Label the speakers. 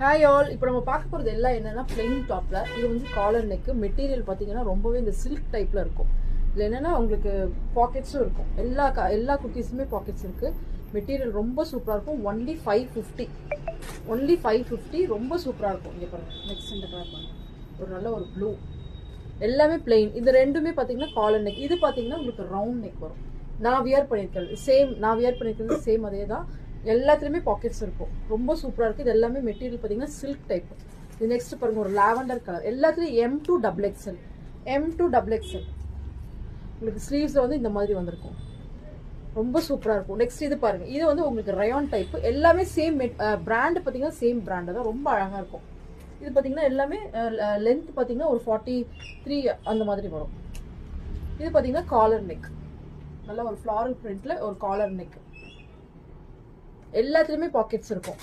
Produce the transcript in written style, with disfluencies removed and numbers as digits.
Speaker 1: Hi all. இப்போ நம்ம பார்க்க போகிறது எல்லாம் என்னென்னா பிளெயின் டாப்பில். இது வந்து காலர் நெக்கு. மெட்டீரியல் பார்த்தீங்கன்னா ரொம்பவே இந்த சில்க் டைப்பில் இருக்கும். இதில் என்னென்னா உங்களுக்கு பாக்கெட்ஸும் இருக்கும். எல்லா குர்த்திஸுமே பாக்கெட்ஸ் இருக்குது. மெட்டீரியல் ரொம்ப சூப்பராக இருக்கும். ஒன்லி 550 ரொம்ப சூப்பராக இருக்கும். இங்கே பாருங்கள், நெக்ஸ்ட் இந்த கலர் பாருங்கள், ஒரு நல்ல ஒரு ப்ளூ. எல்லாமே பிளெயின். இது ரெண்டுமே பார்த்தீங்கன்னா காலர் நெக். இது பார்த்தீங்கன்னா உங்களுக்கு ரவுண்ட் நெக் வரும். நான் வியர் பண்ணியிருக்கிறது சேம் அதே தான். எல்லாத்துலேயுமே பாக்கெட்ஸ் இருக்கும். ரொம்ப சூப்பராக இருக்குது. இது எல்லாமே மெட்டீரியல் பார்த்தீங்கன்னா சில்க் டைப். இது நெக்ஸ்ட் பாருங்கள், ஒரு லாவெண்டர் கலர். எல்லாத்துலேயும் M2 XXL. உங்களுக்கு ஸ்லீவ்ஸில் வந்து இந்த மாதிரி வந்திருக்கும். ரொம்ப சூப்பராக இருக்கும். நெக்ஸ்ட் இது பாருங்கள், இது வந்து உங்களுக்கு ரயான் டைப். எல்லாமே சேம் பிராண்டு பார்த்தீங்கன்னா சேம் பிராண்டு தான். ரொம்ப அழகாக இருக்கும். இது பார்த்தீங்கன்னா எல்லாமே லென்த் பார்த்தீங்கன்னா ஒரு 43 அந்த மாதிரி வரும். இது பார்த்தீங்கன்னா காலர் நெக். நல்லா ஒரு ஃப்ளாரல் பிரிண்ட்டில் ஒரு காலர் நெக். எல்லாத்துலேயுமே பாக்கெட்ஸ் இருக்கும்.